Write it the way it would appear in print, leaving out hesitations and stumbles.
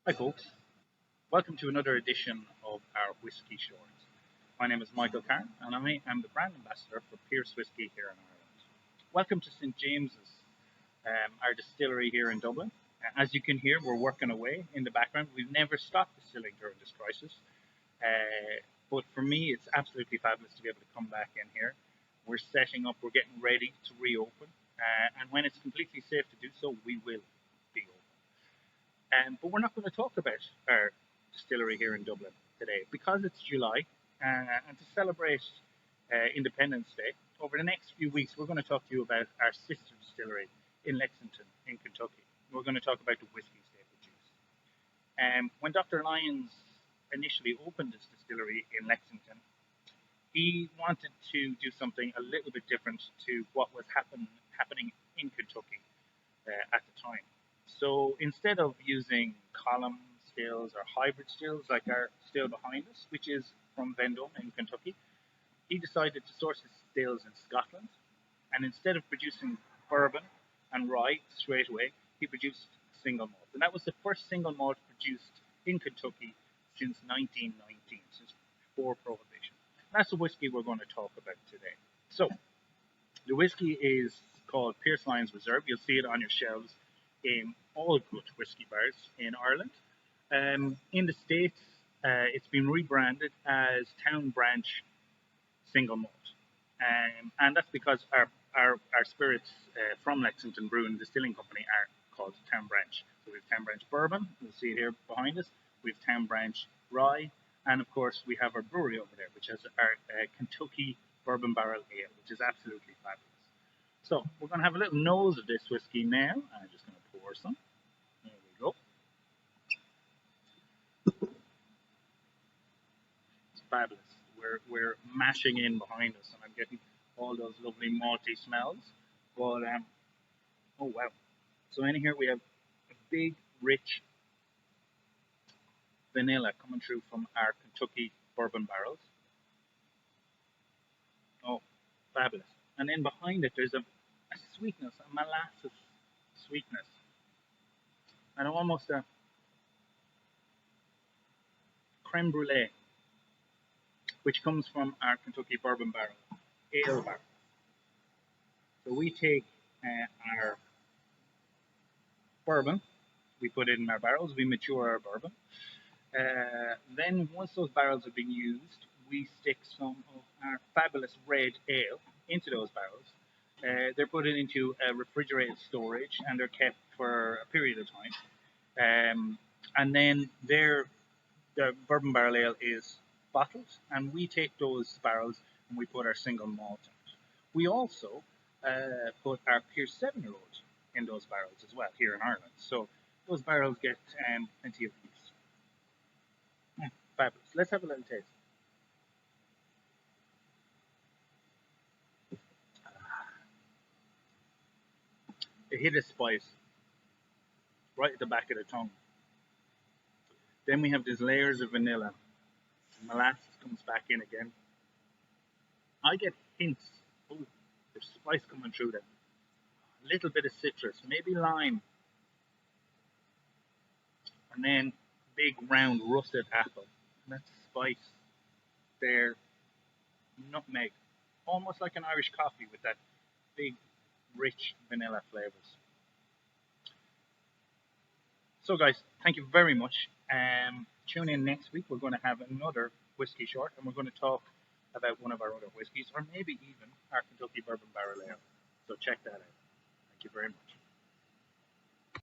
Hi folks, welcome to another edition of our Whiskey Shorts. My name is Michael Carn and I am the brand ambassador for Pearse Whiskey here in Ireland. Welcome to St James's, our distillery here in Dublin. As you can hear, we're working away in the background. We've never stopped distilling during this crisis, but for me it's absolutely fabulous to be able to come back in here. We're setting up, we're getting ready to reopen, and when it's completely safe to do so, we will be open. But we're not going to talk about our distillery here in Dublin today because it's July, and to celebrate Independence Day, over the next few weeks, we're going to talk to you about our sister distillery in Lexington, in Kentucky. We're going to talk about the whiskies they produce. When Dr. Lyons initially opened this distillery in Lexington, he wanted to do something a little bit different to what was happening in Kentucky at the time. So instead of using column stills or hybrid stills like our still behind us, which is from Vendome in Kentucky, he decided to source his stills in Scotland. And instead of producing bourbon and rye straight away, he produced single malt. And that was the first single malt produced in Kentucky since 1919, since before Prohibition. And that's the whiskey we're going to talk about today. So the whiskey is called Pearse Lyons Reserve. You'll see it on your shelves in all good whiskey bars in Ireland. In the States, it's been rebranded as Town Branch Single Malt. And that's because our spirits from Lexington Brewing and Distilling Company are called Town Branch. So we have Town Branch Bourbon, you'll see it here behind us. We have Town Branch Rye, and of course we have our brewery over there, which has our Kentucky Bourbon Barrel Ale, which is absolutely fabulous. So we're going to have a little nose of this whiskey now. I'm just going to pour some. There we go. It's fabulous. We're mashing in behind us, and I'm getting all those lovely malty smells. But oh wow! So in here we have a big, rich vanilla coming through from our Kentucky bourbon barrels. Oh, fabulous! And then behind it there's a sweetness, a molasses sweetness, and almost a creme brulee, which comes from our Kentucky bourbon barrel, ale barrel. So we take our bourbon, we put it in our barrels, we mature our bourbon. Then once those barrels have been used, we stick some of our fabulous red ale into those barrels. They're put into a refrigerated storage and they're kept for a period of time. And then the bourbon barrel ale is bottled, and we take those barrels and we put our single malt in it. We also put our Pearse 7-year-old in those barrels as well here in Ireland. So those barrels get plenty of use. Fabulous. Let's have a little taste. A hit of spice right at the back of the tongue. Then we have these layers of vanilla. Molasses comes back in again. I get hints. Oh, there's spice coming through there. A little bit of citrus, maybe lime. And then big round russet apple. And that's spice there. Nutmeg. Almost like an Irish coffee with that big, rich vanilla flavors. So guys, thank you very much. Tune in next week. We're going to have another whiskey short, and we're going to talk about one of our other whiskies, or maybe even our Kentucky Bourbon Barrel Ale. So check that out.